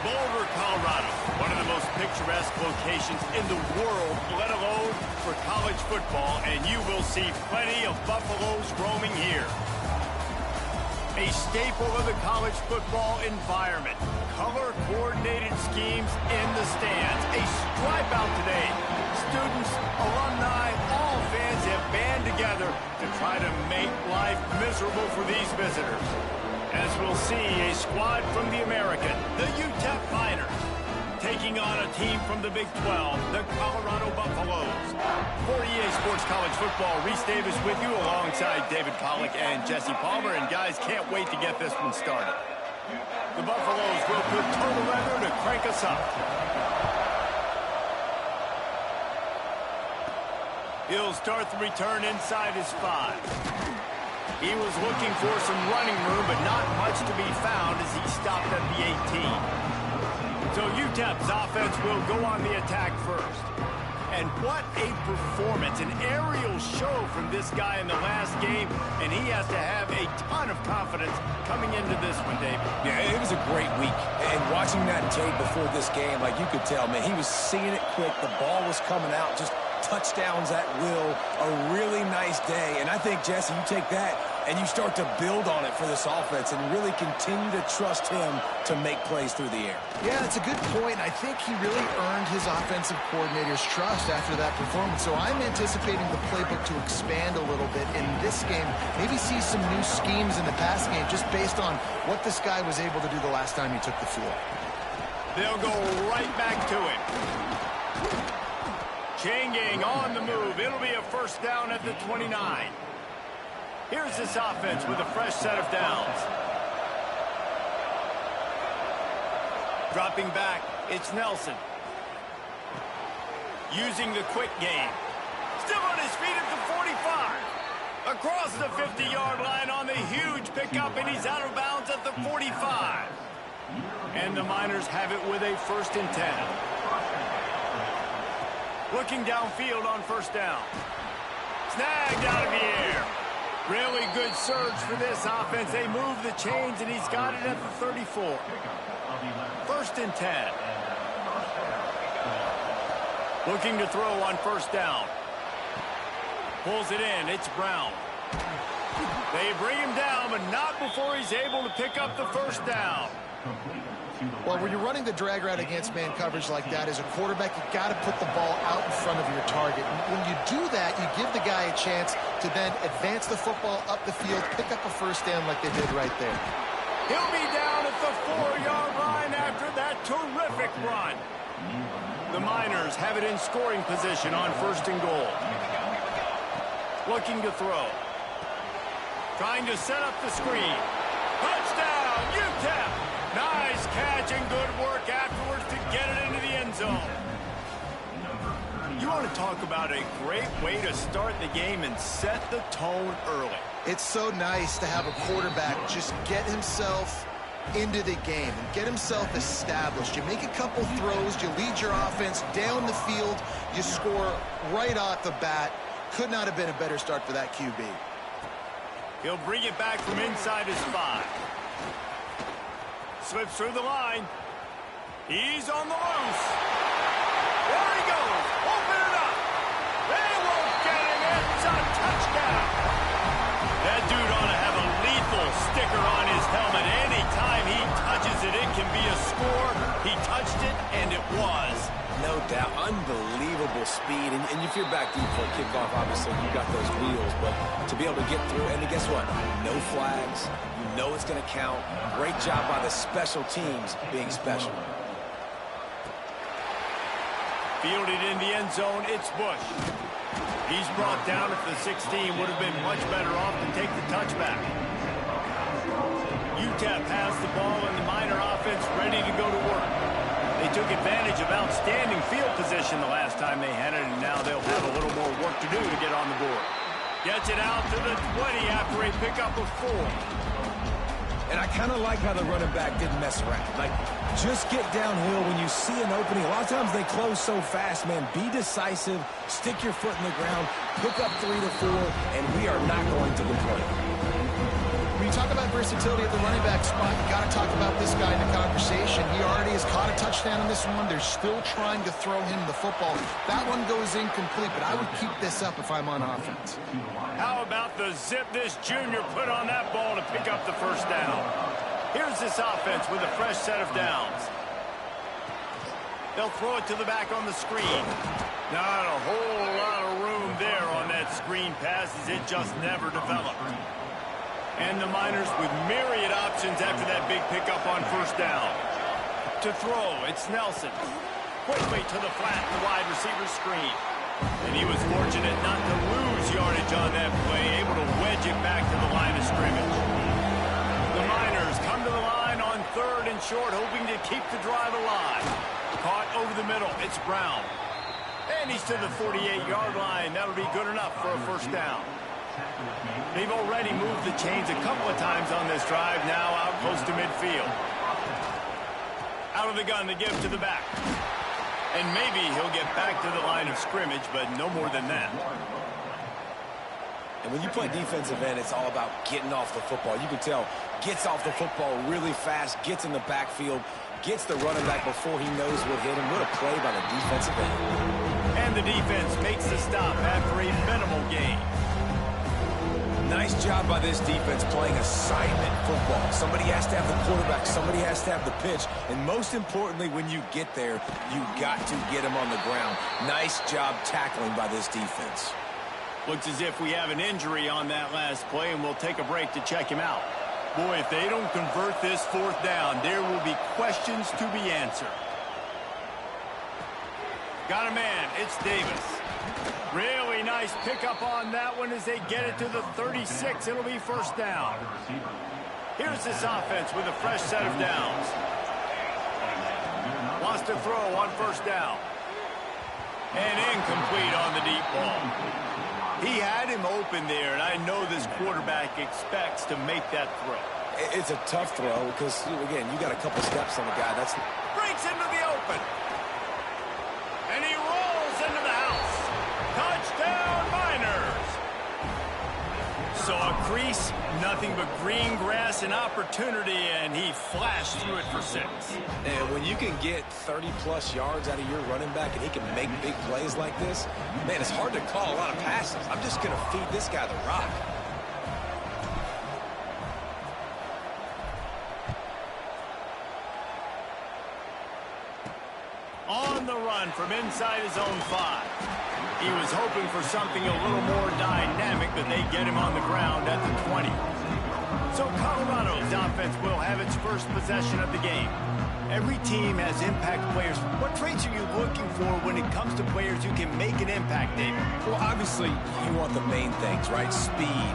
Boulder, Colorado, one of the most picturesque locations in the world, let alone for college football, and you will see plenty of Buffaloes roaming here. A staple of the college football environment. Color-coordinated schemes in the stands. A stripe out today. Students, alumni, all fans have band together to try to make life miserable for these visitors. As we'll see, a squad from the American, the UTEP Miners, taking on a team from the Big 12, the Colorado Buffaloes. For EA Sports College Football, Reese Davis with you alongside David Pollack and Jesse Palmer. And guys, can't wait to get this one started. The Buffaloes will put total leather to crank us up. He'll start the return inside his 5. He was looking for some running room, but not much to be found as he stopped at the 18. So UTEP's offense will go on the attack first. And what a performance, an aerial show from this guy in the last game, and he has to have a ton of confidence coming into this one, David. Yeah, it was a great week. And watching that tape before this game, like you could tell, man, he was seeing it quick. The ball was coming out, just touchdowns at will. A really nice day. And I think, Jesse, you take that and you start to build on it for this offense and really continue to trust him to make plays through the air. Yeah, that's a good point. I think he really earned his offensive coordinator's trust after that performance. So I'm anticipating the playbook to expand a little bit in this game. Maybe see some new schemes in the pass game just based on what this guy was able to do the last time he took the field. They'll go right back to it. Chain gang on the move. It'll be a first down at the 29. Here's this offense with a fresh set of downs. Dropping back, it's Nelson. Using the quick game. Still on his feet at the 45. Across the 50-yard line on the huge pickup, and he's out of bounds at the 45. And the Miners have it with a 1st and 10. Looking downfield on first down. Snagged out of the air. Really good surge for this offense. They move the chains, and he's got it at the 34. 1st and 10. Looking to throw on first down. Pulls it in. It's Brown. They bring him down, but not before he's able to pick up the first down. Well, when you're running the drag route against man coverage like that, as a quarterback, you got to put the ball out in front of your target. And when you do that, you give the guy a chance to then advance the football up the field, pick up a first down like they did right there. He'll be down at the 4-yard line after that terrific run. The Miners have it in scoring position on 1st and goal. Looking to throw. Trying to set up the screen. Touchdown, UTEP! Nice catch and good work afterwards to get it into the end zone. You want to talk about a great way to start the game and set the tone early. It's so nice to have a quarterback just get himself into the game and get himself established. You make a couple throws, you lead your offense down the field, you score right off the bat. Could not have been a better start for that QB. He'll bring it back from inside his 5. Slips through the line. He's on the loose. There he goes. Open it up. They won't get him. It's a touchdown. That dude ought to have a lethal sticker on his helmet. Anytime he touches it, it can be a score. He touched it, and it was. No doubt. Unbelievable speed. And if you're back deep for a kickoff, obviously, you've got those wheels. But to be able to get through, and guess what? No flags. You know it's going to count. Great job by the special teams being special. Fielded in the end zone, it's Bush. He's brought down at the 16. Would have been much better off to take the touchback. UTEP has the ball and the Miner offense ready to go to work. They took advantage of outstanding field position the last time they had it, and now they'll have a little more work to do to get on the board. Gets it out to the 20 after a pickup of 4. And I kind of like how the running back didn't mess around. Like, just get downhill when you see an opening. A lot of times they close so fast, man. Be decisive, stick your foot in the ground, pick up 3 to 4, and we are not going to complain. talk about versatility at the running back spot, you got to talk about this guy in the conversation. He already has caught a touchdown in this one. They're still trying to throw him the football. That one goes incomplete, but I would keep this up if I'm on offense. How about the zip this junior put on that ball to pick up the first down? Here's this offense with a fresh set of downs. They'll throw it to the back on the screen. Not a whole lot of room there on that screen pass as it just never developed. And the Miners with myriad options after that big pickup on first down. To throw, it's Nelson. Quickly to the flat, the wide receiver screen. And he was fortunate not to lose yardage on that play, able to wedge it back to the line of scrimmage. The Miners come to the line on 3rd and short, hoping to keep the drive alive. Caught over the middle, it's Brown. And he's to the 48-yard line. That'll be good enough for a first down. They've already moved the chains a couple of times on this drive, now out close to midfield. Out of the gun to give to the back. And maybe he'll get back to the line of scrimmage, but no more than that. And when you play defensive end, it's all about getting off the football. You can tell, gets off the football really fast, gets in the backfield, gets the running back before he knows what hit him. What a play by the defensive end. And the defense makes the stop after a minimal gain. Nice job by this defense playing assignment football. Somebody has to have the quarterback, somebody has to have the pitch, and most importantly, when you get there, you got to get him on the ground. Nice job tackling by this defense. Looks as if we have an injury on that last play, and we'll take a break to check him out. Boy, if they don't convert this 4th down, there will be questions to be answered. Got a man, it's Davis. Really nice pickup on that one as they get it to the 36. It'll be first down. Here's this offense with a fresh set of downs. Wants to throw on first down. And incomplete on the deep ball. He had him open there, and I know this quarterback expects to make that throw. It's a tough throw because, again, you got a couple steps on the guy. That's breaks into the open. And he rolls into the house. Touchdown, Miners. So a crease, nothing but green grass and opportunity, and he flashed through it for 6. And when you can get 30-plus yards out of your running back and he can make big plays like this, man, it's hard to call a lot of passes. I'm just going to feed this guy the rock. On the run from inside his own 5. He was hoping for something a little more dynamic, but they get him on the ground at the 20. So Colorado's offense will have its first possession of the game. Every team has impact players. What traits are you looking for when it comes to players who can make an impact, David? Well, obviously, you want the main things, right? Speed,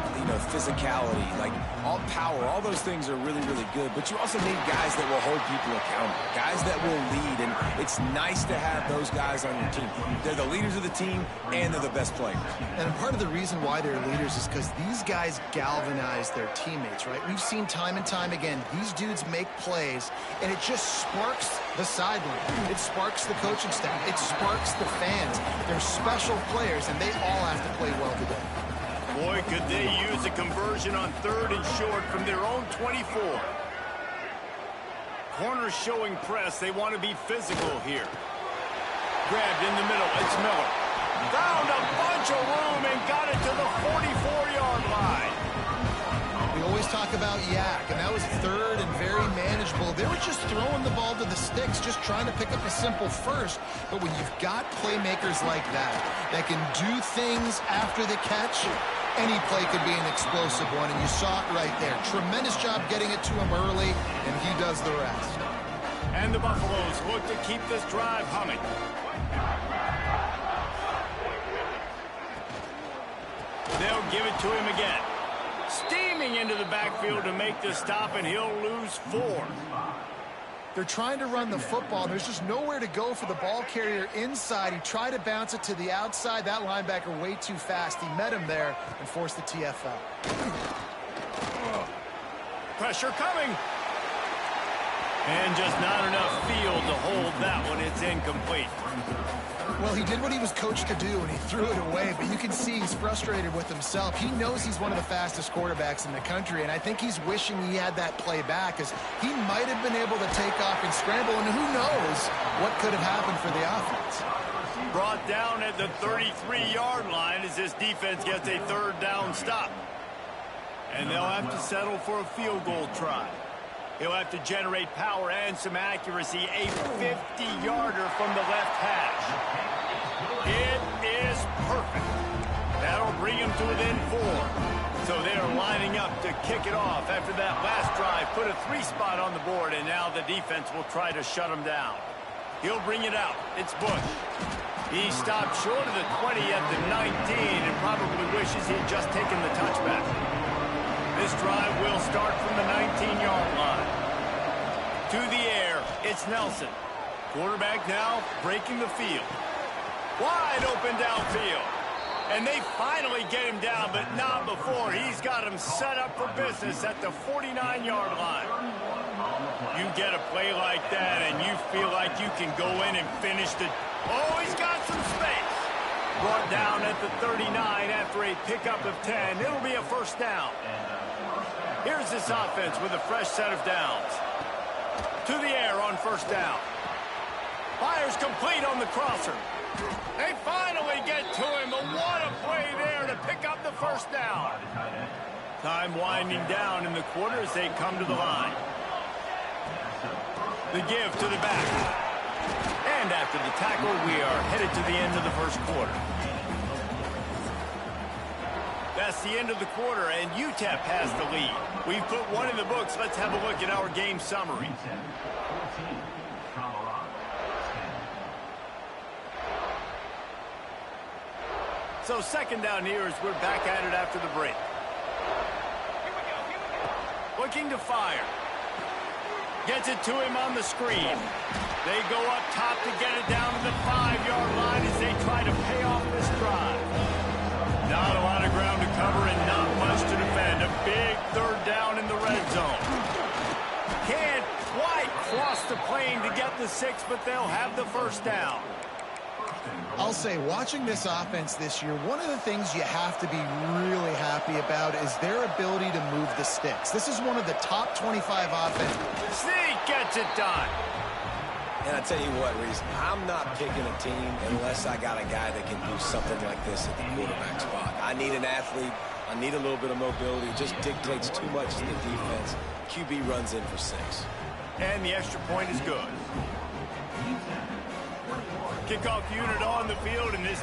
physicality, like all power. All those things are really, really good. But you also need guys that will hold people accountable, guys that will lead. And it's nice to have those guys on your team. They're the leaders of the team, and they're the best players. And part of the reason why they're leaders is because these guys galvanize their teammates, right? We've seen time and time again, these dudes make plays, and it just sparks the sideline. It sparks the coaching staff. It sparks the fans. They're special players, and they all have to play well today. Boy, could they use a conversion on 3rd and short from their own 24. Corners showing press. They want to be physical here. Grabbed in the middle. It's Miller. Found a bunch of room and got it to the 44-yard line. We always talk about yak, and that was 3rd and very manageable. They were just throwing the ball to the sticks, just trying to pick up a simple first. But when you've got playmakers like that can do things after the catch, any play could be an explosive one, and you saw it right there. Tremendous job getting it to him early, and he does the rest. And the Buffaloes look to keep this drive humming. They'll give it to him again. Steaming into the backfield to make the stop, and he'll lose 4. They're trying to run the football. There's just nowhere to go for the ball carrier inside. He tried to bounce it to the outside. That linebacker way too fast. He met him there and forced the TFL. Pressure coming. And just not enough field to hold that one. It's incomplete. Well, he did what he was coached to do, and he threw it away, but you can see he's frustrated with himself. He knows he's one of the fastest quarterbacks in the country, and I think he's wishing he had that play back, as he might have been able to take off and scramble, and who knows what could have happened for the offense. Brought down at the 33-yard line as this defense gets a third down stop. And they'll have to settle for a field goal try. He'll have to generate power and some accuracy. A 50-yarder from the left hash. It is perfect. That'll bring him to within 4. So they are lining up to kick it off after that last drive. Put a 3-spot on the board, and now the defense will try to shut him down. He'll bring it out. It's Bush. He stopped short of the 20 at the 19 and probably wishes he had just taken the touchback. This drive will start from the 19-yard line. To the air, it's Nelson. Quarterback now breaking the field. Wide open downfield. And they finally get him down, but not before. He's got him set up for business at the 49-yard line. You get a play like that, and you feel like you can go in and finish the... Oh, he's got some space. Brought down at the 39 after a pickup of 10. It'll be a first down. Here's this offense with a fresh set of downs. To the air on first down. Fires complete on the crosser. They finally get to him, but what a play there to pick up the first down. Time winding down in the quarter as they come to the line. The give to the back. And after the tackle, we are headed to the end of the first quarter. That's the end of the quarter, and UTEP has the lead. We've put one in the books. Let's have a look at our game summary. So second down here as we're back at it after the break. Looking to fire. Gets it to him on the screen. They go up top to get it down to the 5-yard line as they try to pay off this drive. Not a lot of ground to cover and not much to defend. A big third down in the red zone. Can't quite cross the plane to get the 6, but they'll have the first down. I'll say, watching this offense this year, one of the things you have to be really happy about is their ability to move the sticks. This is one of the top 25 offenses. Sneak gets it done. And I tell you what, Reese, I'm not picking a team unless I got a guy that can do something like this at the quarterback spot. I need an athlete. I need a little bit of mobility. It just dictates too much to the defense. QB runs in for 6. And the extra point is good. Kickoff unit on the field, and this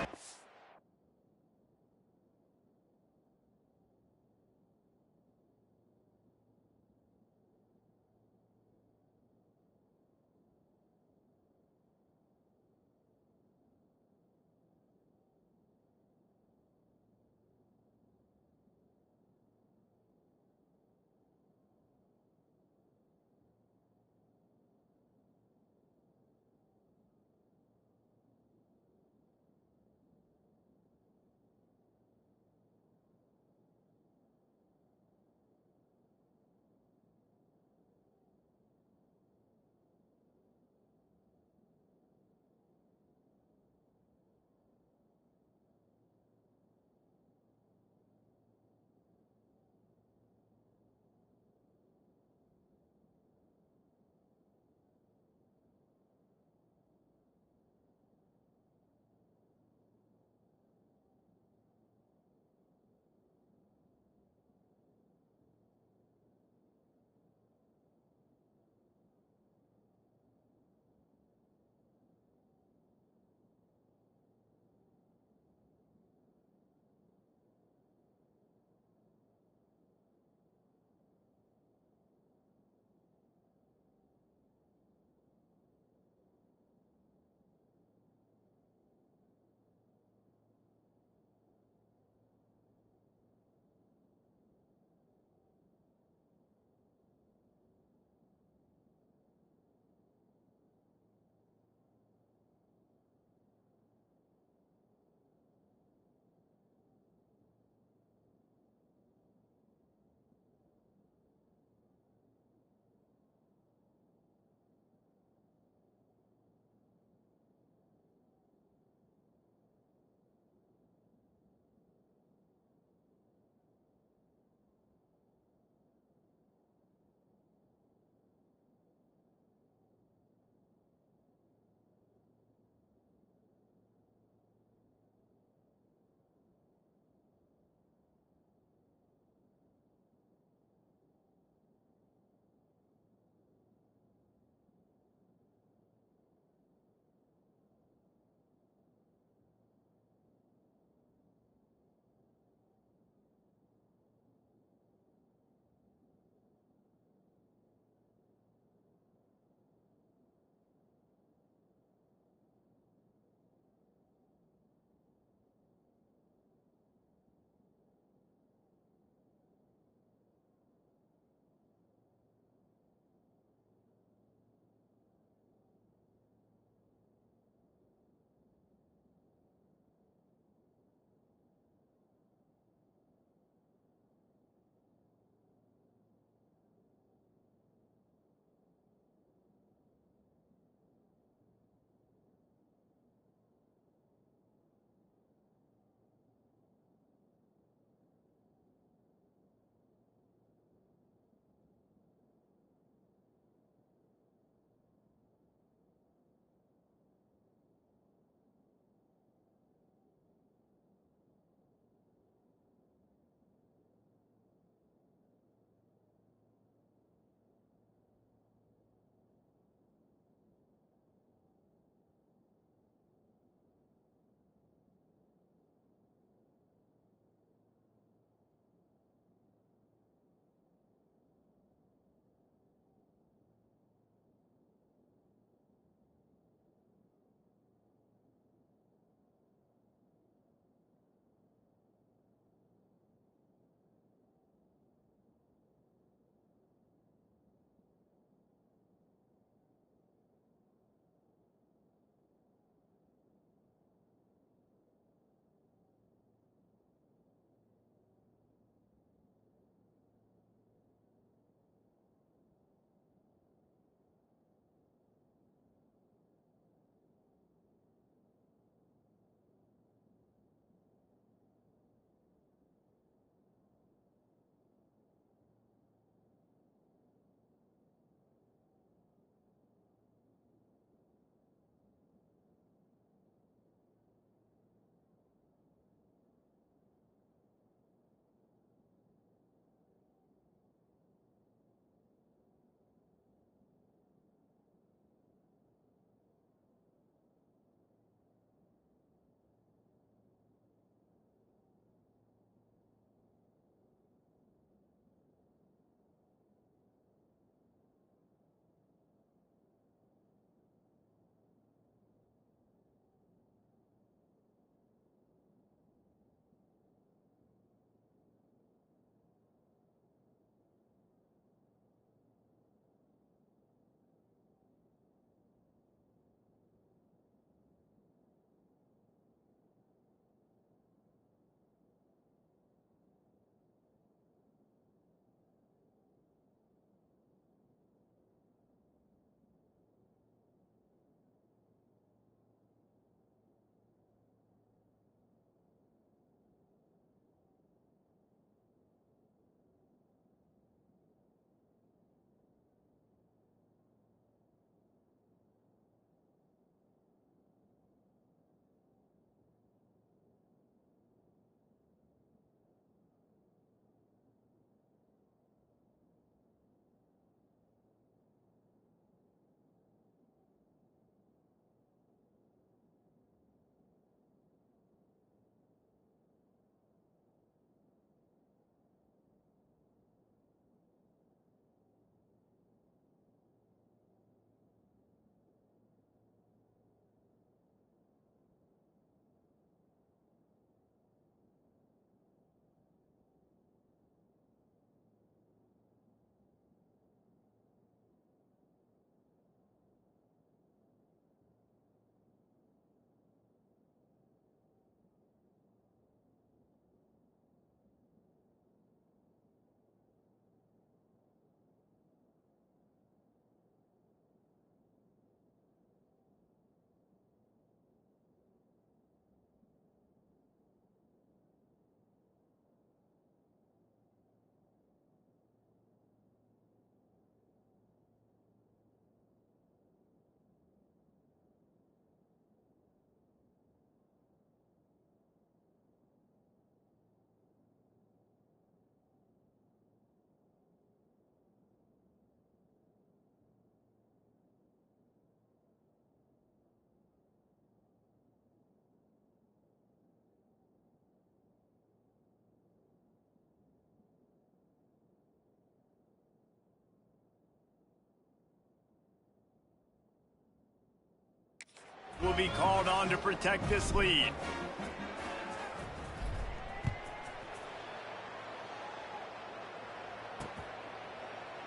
will be called on to protect this lead.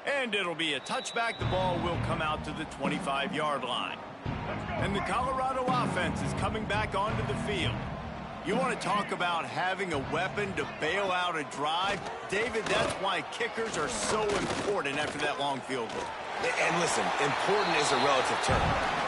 And it'll be a touchback. The ball will come out to the 25-yard line. And the Colorado offense is coming back onto the field. You want to talk about having a weapon to bail out a drive? David, that's why kickers are so important after that long field goal. And listen, important is a relative term.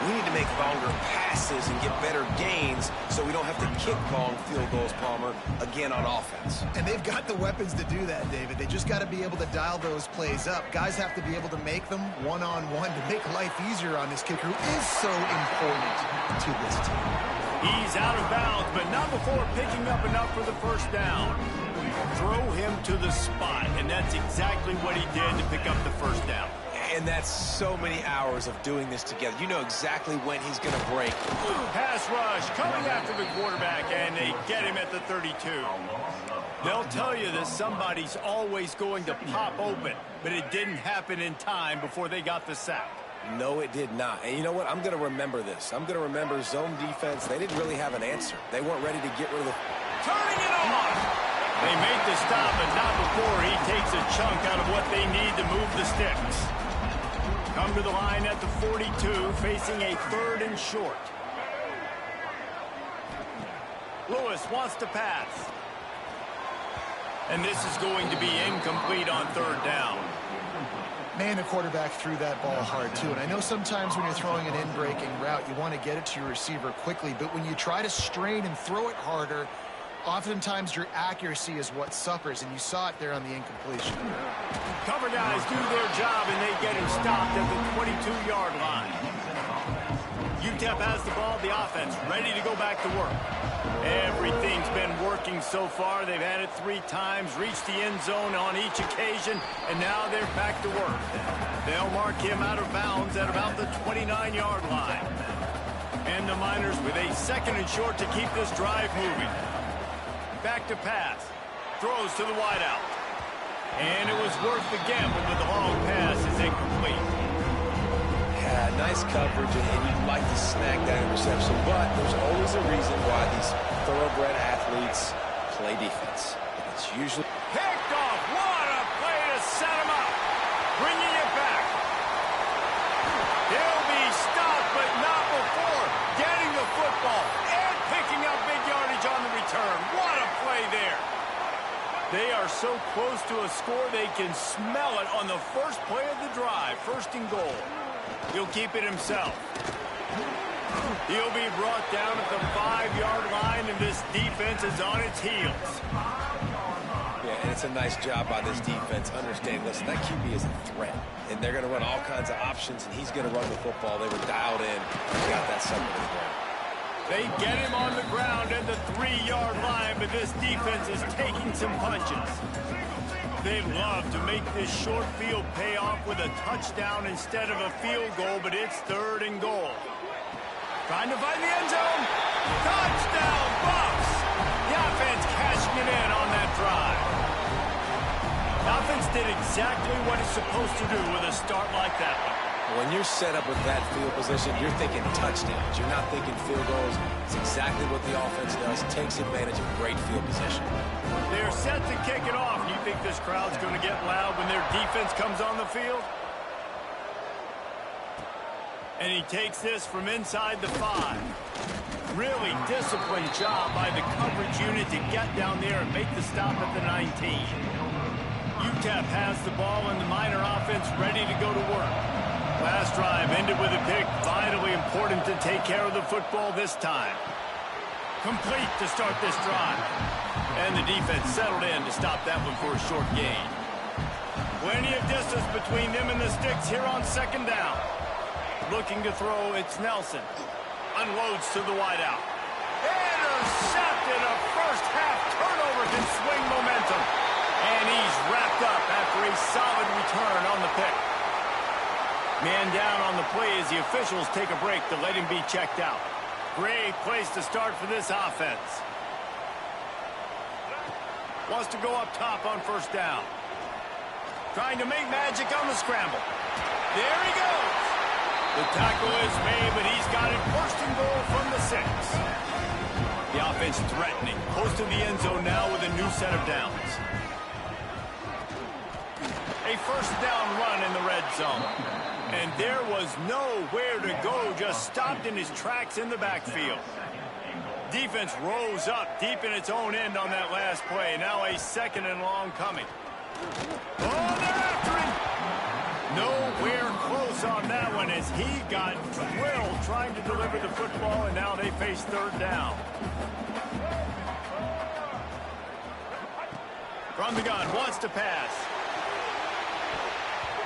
We need to make longer passes and get better gains so we don't have to kick long field goals, Palmer, again on offense. And they've got the weapons to do that, David. They just got to be able to dial those plays up. Guys have to be able to make them one-on-one to make life easier on this kicker who is so important to this team. He's out of bounds, but not before picking up enough for the first down. Throw him to the spot, and that's exactly what he did to pick up the first down. And that's so many hours of doing this together. You know exactly when he's going to break. Pass rush coming after the quarterback, and they get him at the 32. They'll tell you that somebody's always going to pop open, but it didn't happen in time before they got the sack. No, it did not. And you know what? I'm going to remember this. I'm going to remember zone defense. They didn't really have an answer. They weren't ready to get rid of the... Turning it on! They make the stop, but not before he takes a chunk out of what they need to move the sticks. Come to the line at the 42, facing a 3rd and short. Lewis wants to pass. And this is going to be incomplete on 3rd down. Man, the quarterback threw that ball hard, too. And I know sometimes when you're throwing an in-breaking route, you want to get it to your receiver quickly. But when you try to strain and throw it harder, oftentimes your accuracy is what suffers, and you saw it there on the incompletion. Cover guys do their job, and they get him stopped at the 22-yard line. UTEP has the ball, the offense ready to go back to work. Everything's been working so far. They've had it 3 times, reached the end zone on each occasion, and now they're back to work. They'll mark him out of bounds at about the 29-yard line. And the Miners with a 2nd and short to keep this drive moving. Back to pass. Throws to the wideout. And it was worth the gamble, but the long pass is incomplete. Yeah, nice coverage, and you'd like to snag that interception, but there's always a reason why these thoroughbred athletes play defense. And it's usually... Picked off. What a play to set him up. Bringing it back. He'll be stopped, but not before getting the football and picking up big yardage on the return. What a play there. They are so close to a score, they can smell it on the first play of the drive. 1st and goal. He'll keep it himself. He'll be brought down at the 5-yard line, and this defense is on its heels. Yeah, and it's a nice job by this defense. Understand, listen, that QB is a threat, and they're going to run all kinds of options, and he's going to run the football. They were dialed in and got that second to the ground. They get him on the ground at the 3-yard line, but this defense is taking some punches. They'd love to make this short field pay off with a touchdown instead of a field goal, but it's 3rd and goal. Trying to find the end zone. Touchdown, Bucks! The offense cashing it in on that drive. The offense did exactly what it's supposed to do with a start like that one. When you're set up with that field position, you're thinking touchdowns. You're not thinking field goals. It's exactly what the offense does. Takes advantage of great field position. They're set to kick it off. You think this crowd's going to get loud when their defense comes on the field? And he takes this from inside the 5. Really disciplined job by the coverage unit to get down there and make the stop at the 19. UTEP has the ball and the Miner offense ready to go to work. Last drive ended with a pick. Vitally important to take care of the football this time. Complete to start this drive. And the defense settled in to stop that one for a short gain. Plenty of distance between them and the sticks here on 2nd down. Looking to throw, it's Nelson. Unloads to the wideout. Intercepted. A first-half turnover can swing momentum. And he's wrapped up after a solid return on the pick. Man down on the play as the officials take a break to let him be checked out. Great place to start for this offense. Wants to go up top on 1st down. Trying to make magic on the scramble. There he goes. The tackle is made, but he's got it first and goal from the 6. The offense threatening. Close to the end zone now with a new set of downs. A first down run in the red zone. And there was nowhere to go, just stopped in his tracks in the backfield. Defense rose up deep in its own end on that last play. Now a 2nd and long coming. Oh, they're after him! Nowhere close on that one as he got drilled trying to deliver the football, and now they face 3rd down. From the gun, wants to pass.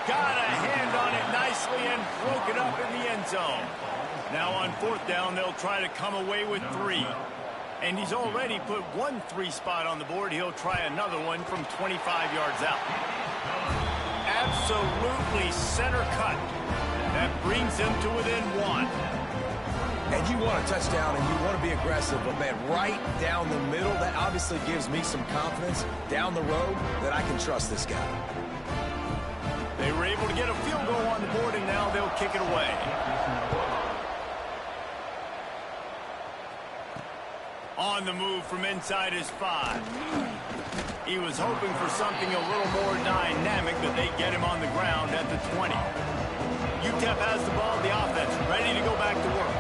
Got a hand on it nicely and broke it up in the end zone. Now on 4th down, they'll try to come away with 3. And he's already put 1 3 spot on the board. He'll try another one from 25 yards out. Absolutely center cut. That brings him to within 1. And you want a touchdown and you want to be aggressive, but man, right down the middle, that obviously gives me some confidence down the road that I can trust this guy. They were able to get a field goal on the board, and now they'll kick it away. On the move from inside his 5. He was hoping for something a little more dynamic, but they get him on the ground at the 20. UTEP has the ball, the offense ready to go back to work.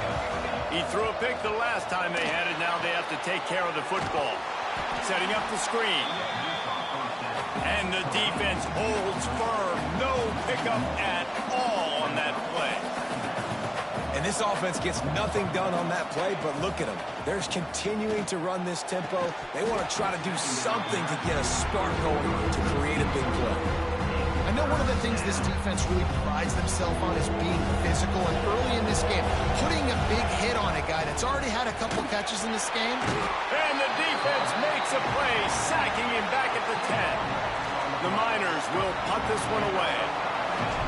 He threw a pick the last time they had it. Now they have to take care of the football. Setting up the screen. And the defense holds firm. No pickup at all on that play. And this offense gets nothing done on that play, but look at them. They're continuing to run this tempo. They want to try to do something to get a spark going to create a big play. I know one of the things this defense really prides themselves on is being physical, and early in this game, putting a big hit on a guy that's already had a couple catches in this game. And the defense makes a play, sacking him back at the 10. The Miners will punt this one away.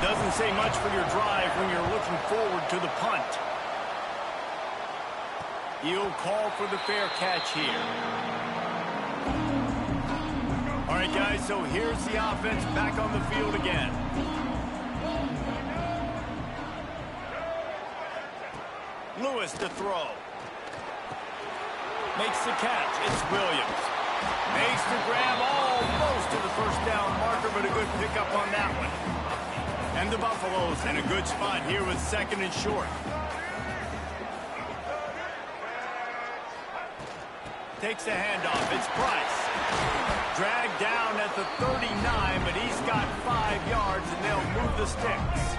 Doesn't say much for your drive when you're looking forward to the punt. He'll call for the fair catch here. All right, guys, so here's the offense back on the field again. Lewis to throw. Makes the catch. It's Williams. Makes the grab almost to the first down marker, but a good pickup on that one. And the Buffaloes in a good spot here with 2nd and short. Takes the handoff. It's Price. Dragged down at the 39, but he's got 5 yards, and they'll move the sticks.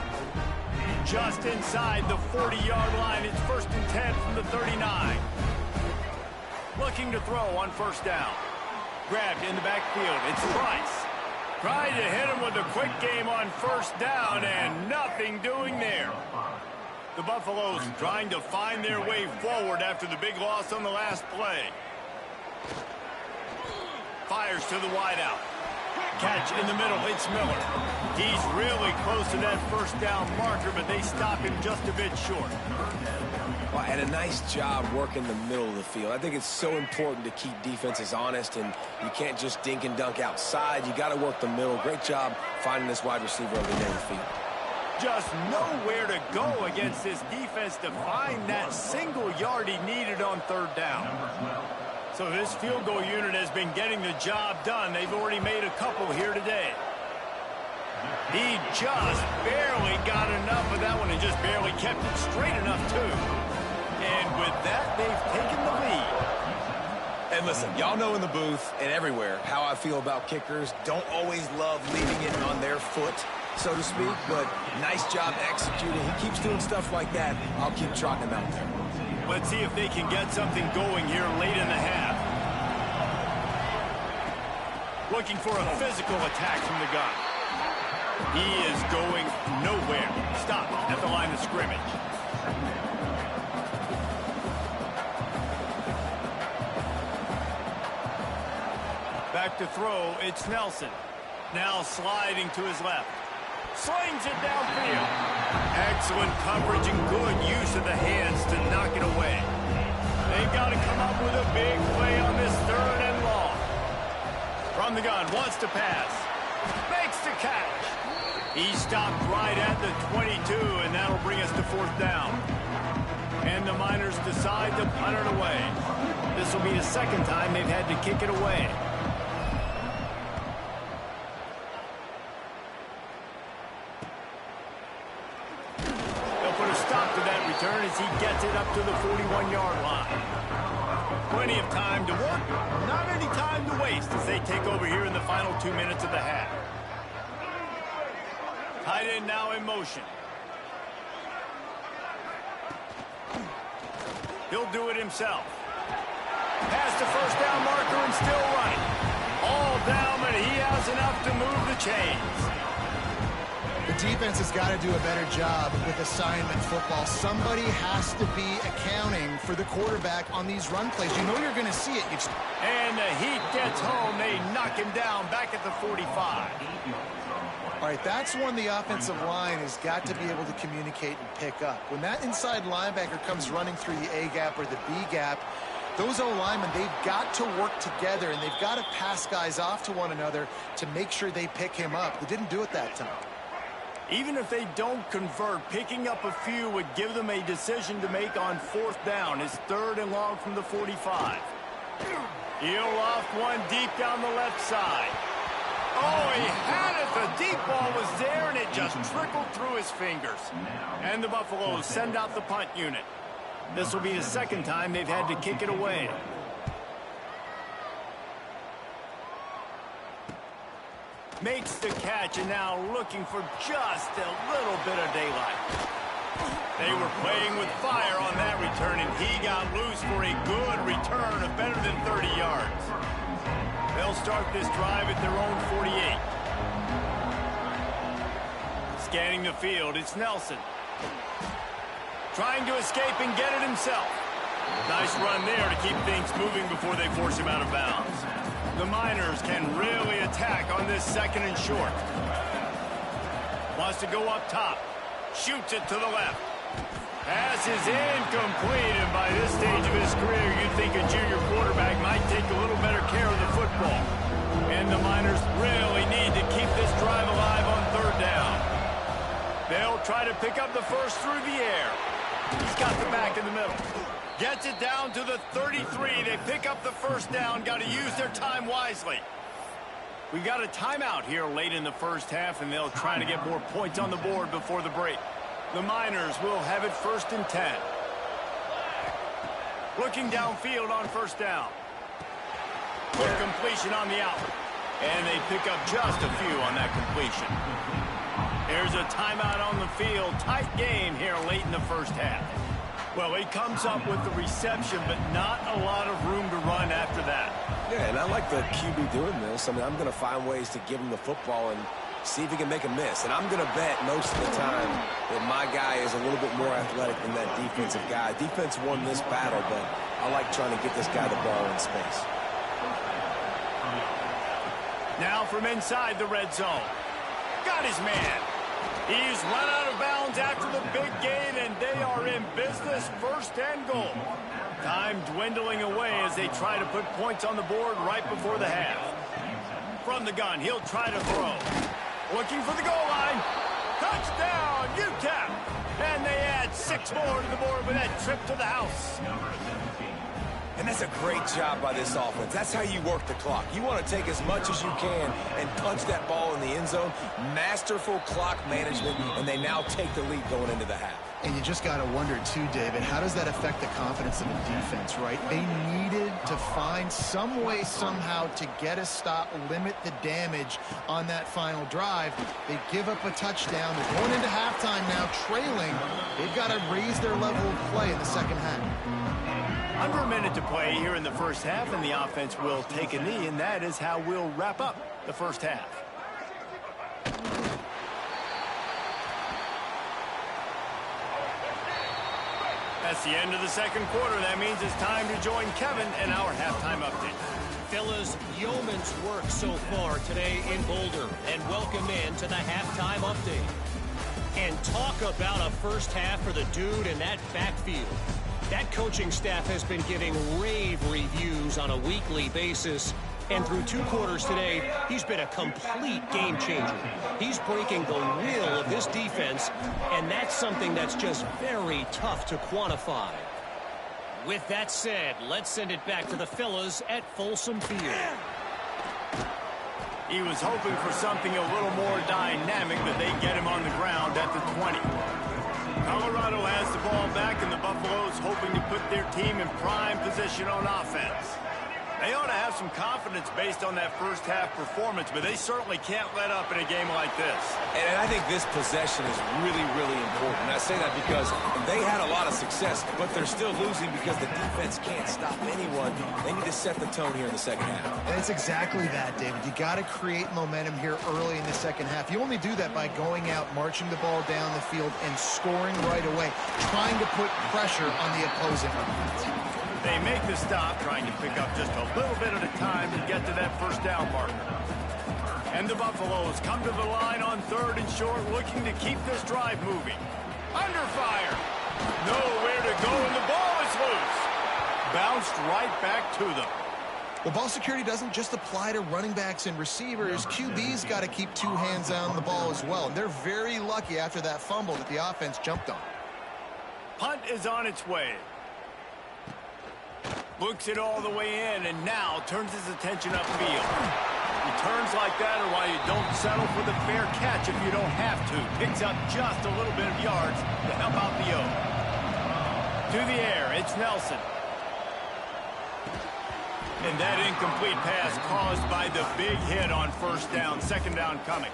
Just inside the 40-yard line. It's 1st and 10 from the 39. Looking to throw on 1st down. Grabbed in the backfield. It's Price. Tried to hit him with a quick game on 1st down, and nothing doing there. The Buffaloes trying to find their way forward after the big loss on the last play. Fires to the wideout. Catch in the middle. It's Miller. He's really close to that 1st down marker, but they stop him just a bit short. Well, and a nice job working the middle of the field. I think it's so important to keep defenses honest, and you can't just dink and dunk outside. You got to work the middle. Great job finding this wide receiver over there in the field. Just nowhere to go against this defense to find that single yard he needed on 3rd down. So this field goal unit has been getting the job done. They've already made a couple here today. He just barely got enough of that one and just barely kept it straight enough, too. And with that, they've taken the lead. And listen, y'all know in the booth and everywhere how I feel about kickers. Don't always love leaving it on their foot, so to speak, but nice job executing. He keeps doing stuff like that. I'll keep trotting him out there. Let's see if they can get something going here late in the half. Looking for a physical attack from the gun. He is going nowhere. Stop at the line of scrimmage. Back to throw, it's Nelson. Now sliding to his left. Slings it downfield. Excellent coverage and good use of the hands to knock it away. They've got to come up with a big play on this 3rd and long. From the gun, wants to pass. Makes the catch. He stopped right at the 22, and that'll that'll bring us to 4th down. And the Miners decide to punt it away. This will be the second time they've had to kick it away. They'll put a stop to that return as he gets it up to the 41-yard line. Plenty of time to work, not any time to waste as they take over here in the final 2 minutes of the half. Tight end now in motion. He'll do it himself. Past the first down marker and still running. All down, but he has enough to move the chains. The defense has got to do a better job with assignment football. Somebody has to be accounting for the quarterback on these run plays. You know you're going to see it. And the heat gets home. They knock him down back at the 45. All right, that's one the offensive line has got to be able to communicate and pick up. When that inside linebacker comes running through the A gap or the B gap, those O-linemen, they've got to work together, and they've got to pass guys off to one another to make sure they pick him up. They didn't do it that time. Even if they don't convert, picking up a few would give them a decision to make on 4th down. It's 3rd and long from the 45. He'll loft one deep down the left side. Oh, he had it. The deep ball was there, and it just trickled through his fingers. And the Buffaloes send out the punt unit. This will be the second time they've had to kick it away. Makes the catch, and now looking for just a little bit of daylight. They were playing with fire on that return, and he got loose for a good return of better than 30 yards. They'll start this drive at their own 48. Scanning the field, it's Nelson. Trying to escape and get it himself. Nice run there to keep things moving before they force him out of bounds. The Miners can really attack on this 2nd and short. Wants to go up top. Shoots it to the left. Pass is incomplete, and by this stage of his career, you'd think a junior quarterback might take a little better care of the football. And the Miners really need to keep this drive alive on 3rd down. They'll try to pick up the first through the air. He's got the back in the middle. Gets it down to the 33. They pick up the first down. Got to use their time wisely. We got a timeout here late in the first half, and they'll try to get more points on the board before the break. The Miners will have it 1st and 10. Looking downfield on 1st down. Quick completion on the out. And they pick up just a few on that completion. There's a timeout on the field. Tight game here late in the first half. Well, he comes up with the reception, but not a lot of room to run after that. Yeah, and I like the QB doing this. I mean, I'm going to find ways to give him the football and see if he can make a miss. And I'm going to bet most of the time that my guy is a little bit more athletic than that defensive guy. Defense won this battle, but I like trying to get this guy the ball in space. Now from inside the red zone. Got his man. He's run out of bounds after the big gain, and they are in business, 1st and goal. Time dwindling away as they try to put points on the board right before the half. From the gun, he'll try to throw. Looking for the goal line. Touchdown, UTEP! And they add 6 more to the board with that trip to the house. And that's a great job by this offense. That's how you work the clock. You want to take as much as you can and punch that ball in the end zone. Masterful clock management, and they now take the lead going into the half. And you just got to wonder, too, David, how does that affect the confidence of the defense, right? They needed to find some way, somehow, to get a stop, limit the damage on that final drive. They give up a touchdown. They're going into halftime now, trailing. They've got to raise their level of play in the second half. Under a minute to play here in the first half, and the offense will take a knee, and that is how we'll wrap up the first half. That's the end of the second quarter. That means it's time to join Kevin in our halftime update. Fellas, yeoman's work so far today in Boulder, and welcome in to the halftime update. And talk about a first half for the dude in that backfield. That coaching staff has been giving rave reviews on a weekly basis. And through 2 quarters today, he's been a complete game changer. He's breaking the will of this defense, and that's something that's just very tough to quantify. With that said, let's send it back to the fellas at Folsom Field. He was hoping for something a little more dynamic, but they get him on the ground at the 20. Colorado has the ball back, and the Buffaloes hoping to put their team in prime position on offense. They ought to have some confidence based on that first half performance, but they certainly can't let up in a game like this. And I think this possession is really, really important. And I say that because they had a lot of success, but they're still losing because the defense can't stop anyone. They need to set the tone here in the second half. And it's exactly that, David. You got to create momentum here early in the second half. You only do that by going out, marching the ball down the field, and scoring right away, trying to put pressure on the opposing offense. They make the stop, trying to pick up just a little bit at a time to get to that first down marker. And the Buffaloes come to the line on 3rd and short, looking to keep this drive moving. Under fire. Nowhere to go, and the ball is loose. Bounced right back to them. Well, ball security doesn't just apply to running backs and receivers. QB's got to keep 2 hands on the ball as well. And they're very lucky after that fumble that the offense jumped on. Punt is on its way. Looks it all the way in, and now turns his attention upfield. Returns like that are why you don't settle for the fair catch if you don't have to. Picks up just a little bit of yards to help out the O. To the air, it's Nelson. And that incomplete pass caused by the big hit on first down. Second down coming.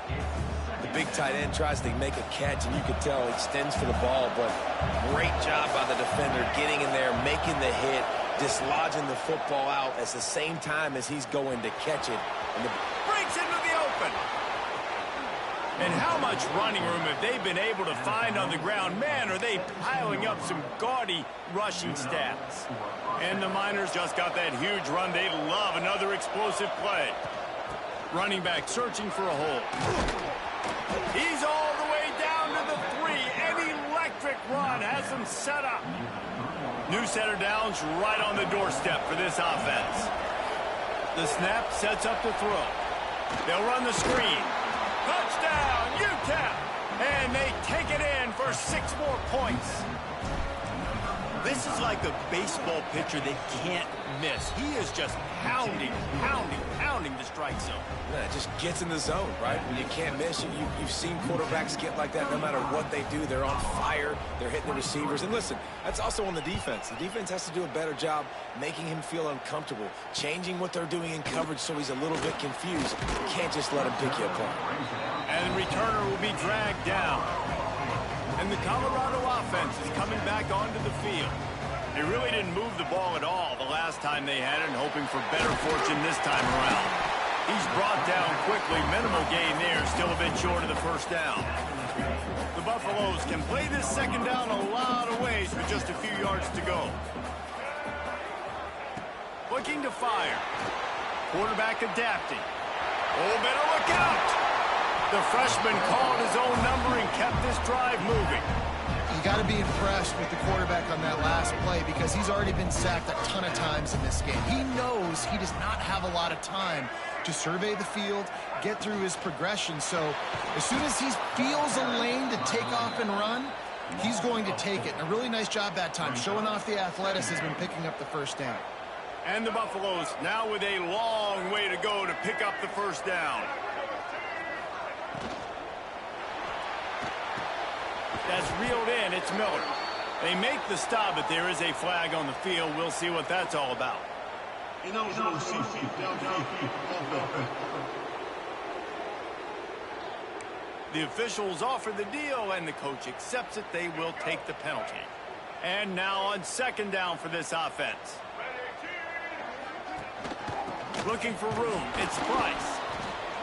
The big tight end tries to make a catch, and you can tell he extends for the ball, but great job by the defender getting in there, making the hit, dislodging the football out at the same time as he's going to catch it. And breaks into the open. And how much running room have they been able to find on the ground? Man, are they piling up some gaudy rushing stats. And the Miners just got that huge run. They love another explosive play. Running back searching for a hole. He's all the way down to the 3. An electric run has him set up. New center downs right on the doorstep for this offense. The snap sets up the throw. They'll run the screen. Touchdown, UTEP! And they take it in for 6 more points. This is like a baseball pitcher that can't miss. He is just pounding the strike zone. Yeah, it just gets in the zone, right? When you can't miss, you've seen quarterbacks get like that no matter what they do. They're on fire. They're hitting the receivers. And listen, that's also on the defense. The defense has to do a better job making him feel uncomfortable, changing what they're doing in coverage so he's a little bit confused. You can't just let him pick you apart. And the returner will be dragged down. And the Colorado offense is coming back onto the field. They really didn't move the ball at all the last time they had it, and hoping for better fortune this time around. He's brought down quickly. Minimal gain there, still a bit short of the first down. The Buffaloes can play this second down a lot of ways with just a few yards to go. Looking to fire. Quarterback adapting. Oh, better look out! The freshman called his own number and kept this drive moving. You got to be impressed with the quarterback on that last play because he's already been sacked a ton of times in this game. He knows he does not have a lot of time to survey the field, get through his progression. So as soon as he feels a lane to take off and run, he's going to take it. And a really nice job that time, showing off the athleticism and picking up the first down. And the Buffaloes now with a long way to go to pick up the first down. That's reeled in. It's Miller. They make the stop, but there is a flag on the field. We'll see what that's all about. The officials offer the deal, and the coach accepts it. They will take the penalty. And now on second down for this offense. Looking for room. It's Price.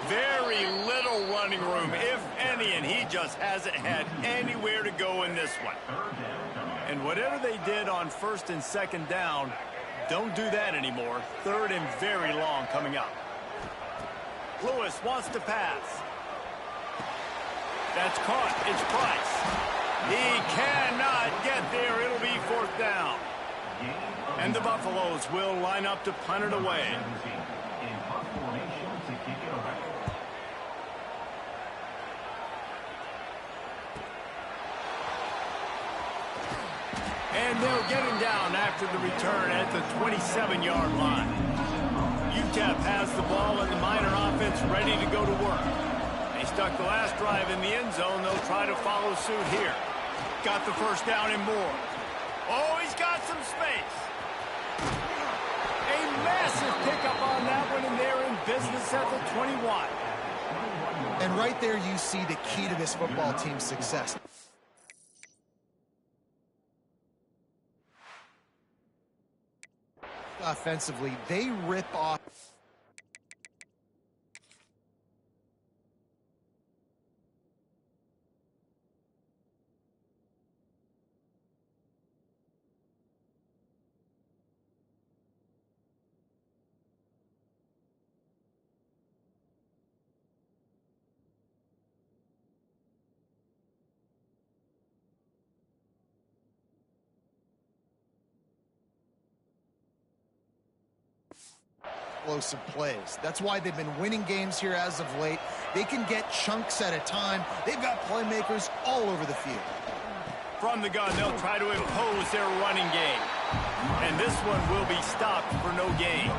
Very little running room, if any, and he just hasn't had anywhere to go in this one. And whatever they did on first and second down, don't do that anymore. Third and very long coming up. Lewis wants to pass. That's caught. It's Price. He cannot get there. It'll be fourth down. And the Buffaloes will line up to punt it away. And they'll get him down after the return at the 27-yard line. UTEP has the ball and the Miner offense ready to go to work. They stuck the last drive in the end zone. They'll try to follow suit here. Got the first down and more. Oh, he's got some space. A massive pickup on that one, and they're in business at the 21. And right there you see the key to this football team's success. Offensively, they rip off. Explosive plays. That's why they've been winning games here as of late. They can get chunks at a time. They've got playmakers all over the field. From the gun, they'll try to impose their running game. And this one will be stopped for no gain.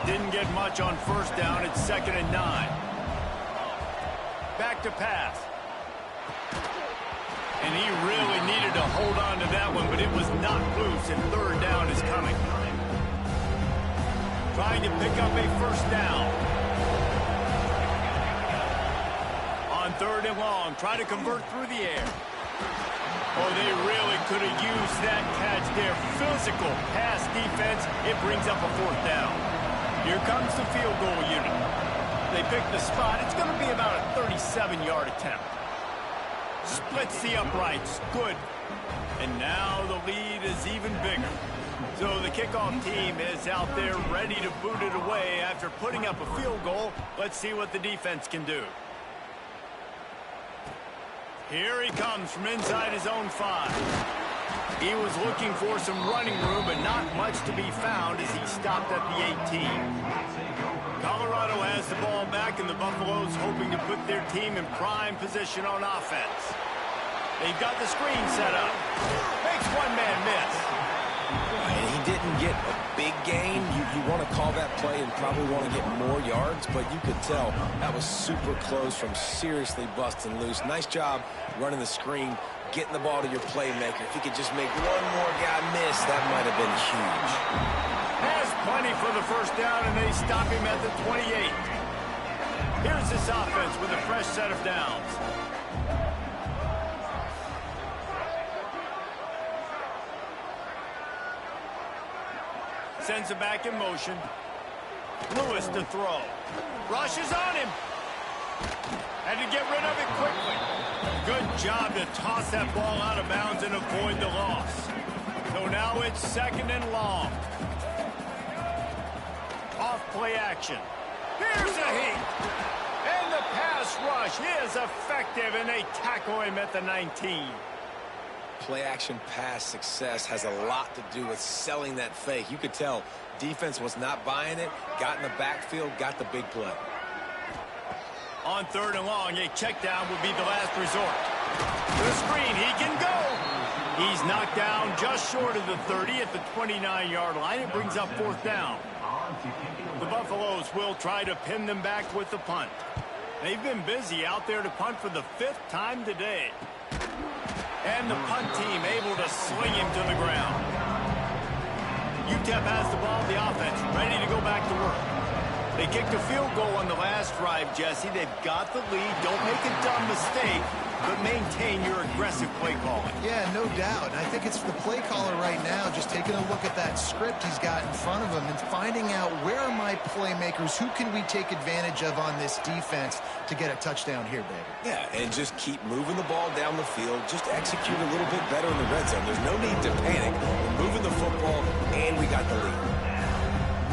Didn't get much on first down. It's 2nd and 9. Back to pass. And he really needed to hold on to that one, but it was knocked loose, and 3rd down is coming. Trying to pick up a first down. On 3rd and long, try to convert through the air. Oh, they really could have used that catch there. Physical pass defense. It brings up a 4th down. Here comes the field goal unit. They pick the spot. It's going to be about a 37-yard attempt. Splits the uprights. Good. And now the lead is even bigger. So the kickoff team is out there ready to boot it away after putting up a field goal. Let's see what the defense can do. Here he comes from inside his own 5. He was looking for some running room, but not much to be found as he stopped at the 18. Colorado has the ball back, and the Buffaloes hoping to put their team in prime position on offense. They've got the screen set up. Makes one man miss. And he didn't get a big gain. You want to call that play and probably want to get more yards, but you could tell that was super close from seriously busting loose. Nice job running the screen, getting the ball to your playmaker. If he could just make one more guy miss, that might have been huge. Has plenty for the first down, and they stop him at the 28. Here's this offense with a fresh set of downs. Sends it back in motion. Lewis to throw. Rushes on him. Had to get rid of it quickly. Good job to toss that ball out of bounds and avoid the loss. So now it's 2nd and long. Off play action. Here's a heat. And the pass rush is effective, and they tackle him at the 19. Play-action pass success has a lot to do with selling that fake. You could tell defense was not buying it, got in the backfield, got the big play. On 3rd and long, a check down would be the last resort. The screen, he can go. He's knocked down just short of the 30 at the 29-yard line. It brings up 4th down. The Buffaloes will try to pin them back with the punt. They've been busy out there to punt for the 5th time today. And the punt team able to sling him to the ground. UTEP has the ball, the offense ready to go back to work. They kicked a field goal on the last drive, Jesse. They've got the lead. Don't make a dumb mistake, but maintain your aggressive play calling. Yeah, no doubt. I think it's the play caller right now just taking a look at that script he's got in front of him and finding out where are my playmakers, who can we take advantage of on this defense to get a touchdown here, baby. Yeah, and just keep moving the ball down the field. Just execute a little bit better in the red zone. There's no need to panic. We're moving the football, and we got the lead.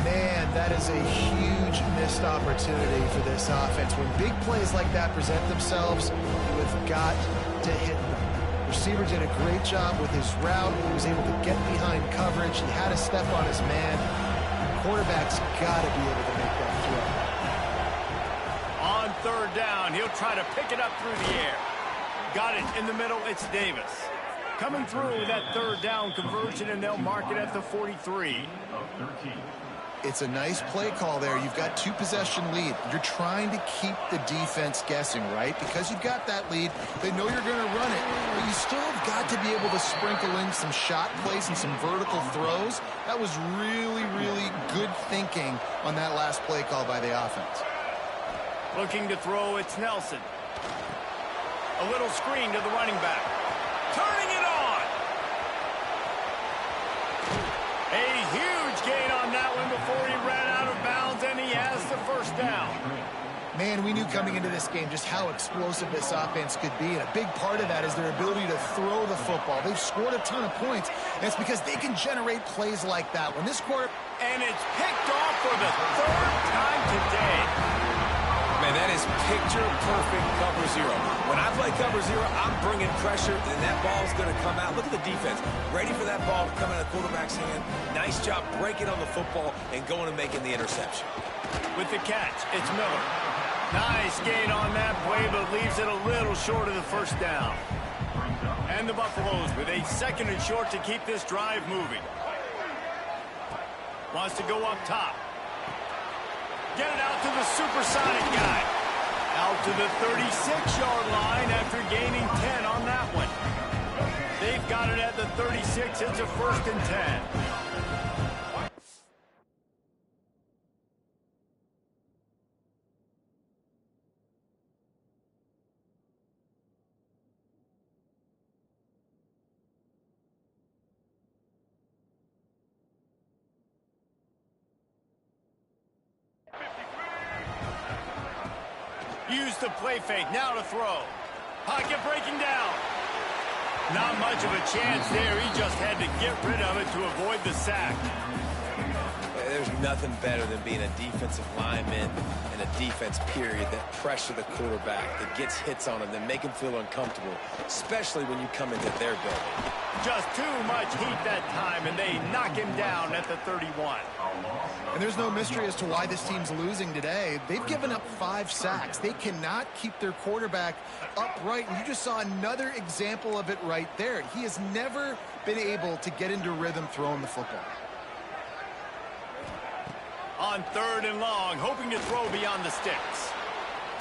Man, that is a huge missed opportunity for this offense. When big plays like that present themselves, you have got to hit them. Receiver did a great job with his route. He was able to get behind coverage. He had a step on his man. Quarterback's got to be able to make that throw. On 3rd down, he'll try to pick it up through the air. Got it in the middle. It's Davis. Coming through that third down conversion, and they'll mark it at the 43. It's a nice play call there. You've got 2-possession lead. You're trying to keep the defense guessing, right? Because you've got that lead, they know you're going to run it. But you still have got to be able to sprinkle in some shot plays and some vertical throws. That was really, really good thinking on that last play call by the offense. Looking to throw, it's Nelson. A little screen to the running back. Turning it on! A huge gain on that one before he ran out of bounds, and he has the first down. Man, we knew coming into this game just how explosive this offense could be, and a big part of that is their ability to throw the football. They've scored a ton of points, and it's because they can generate plays like that. When this quarter... And it's picked off for the third time today. Man, that is picture-perfect cover zero. When I play cover zero, I'm bringing pressure, and that ball's going to come out. Look at the defense. Ready for that ball to come out of the quarterback's hand. Nice job breaking on the football and going and making the interception. With the catch, it's Miller. Nice gain on that play, but leaves it a little short of the first down. And the Buffaloes with a 2nd and short to keep this drive moving. Wants to go up top. Get it out to the supersonic guy. Out to the 36-yard line after gaining 10 on that one. They've got it at the 36. It's a 1st and 10. Use the play fake, now to throw. Pocket breaking down. Not much of a chance there. He just had to get rid of it to avoid the sack. There's nothing better than being a defensive lineman and a defense period that pressure the quarterback, that gets hits on him, that make him feel uncomfortable, especially when you come into their building. Just too much heat that time, and they knock him down at the 31. And there's no mystery as to why this team's losing today. They've given up 5 sacks. They cannot keep their quarterback upright, and you just saw another example of it right there. He has never been able to get into rhythm throwing the football. On 3rd and long, hoping to throw beyond the sticks.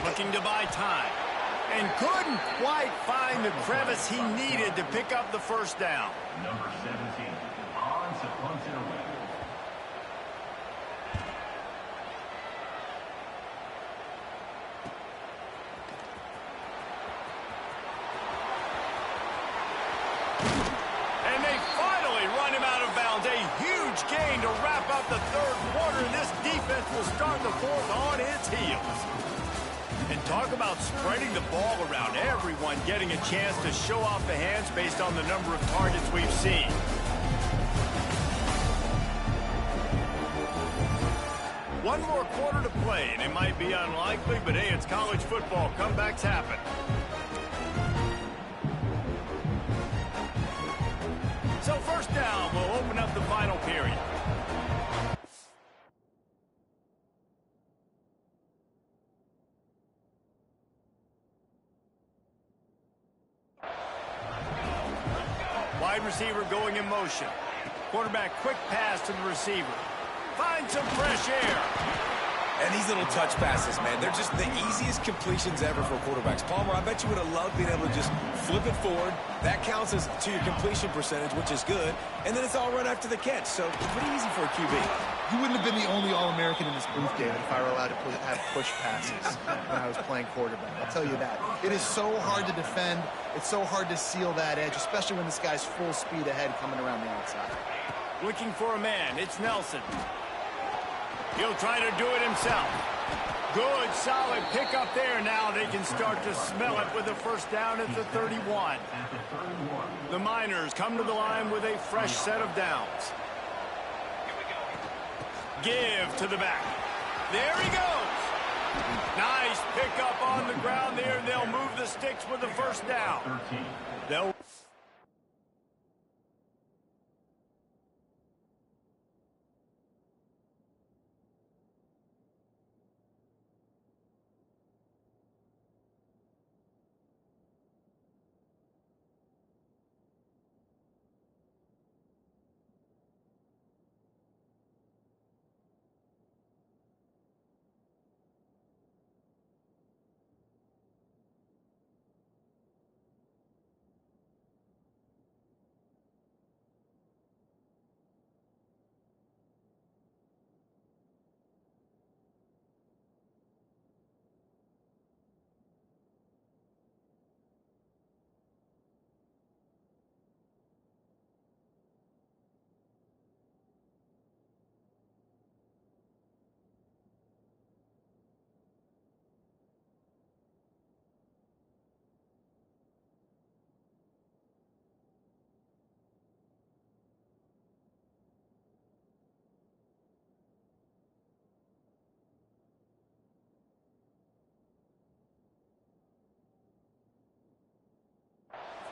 Looking to buy time. And couldn't quite find the crevice he needed to pick up the first down. Number 17, on to punt it away. And they finally run him out of bounds. A huge gain to wrap up the 3rd quarter. This defense will start the 4th on its heels. And talk about spreading the ball around. Everyone getting a chance to show off the hands based on the number of targets we've seen. One more quarter to play, and it might be unlikely, but hey, it's college football. Comebacks happen. So 1st down will open up the final period. Wide receiver going in motion. Quarterback quick pass to the receiver. Find some fresh air. And these little touch passes, man, they're just the easiest completions ever for quarterbacks. Palmer, I bet you would have loved being able to just flip it forward. That counts as to your completion percentage, which is good. And then it's all run after the catch, so pretty easy for a QB. You wouldn't have been the only All-American in this booth, David, if I were allowed to have push passes when I was playing quarterback. I'll tell you that. It is so hard to defend. It's so hard to seal that edge, especially when this guy's full speed ahead coming around the outside. Looking for a man. It's Nelson. He'll try to do it himself. Good, solid pickup there. Now they can start to smell it with a first down at the 31. The Miners come to the line with a fresh set of downs. Give to the back. There he goes. Nice pickup on the ground there. They'll move the sticks with the first down. They'll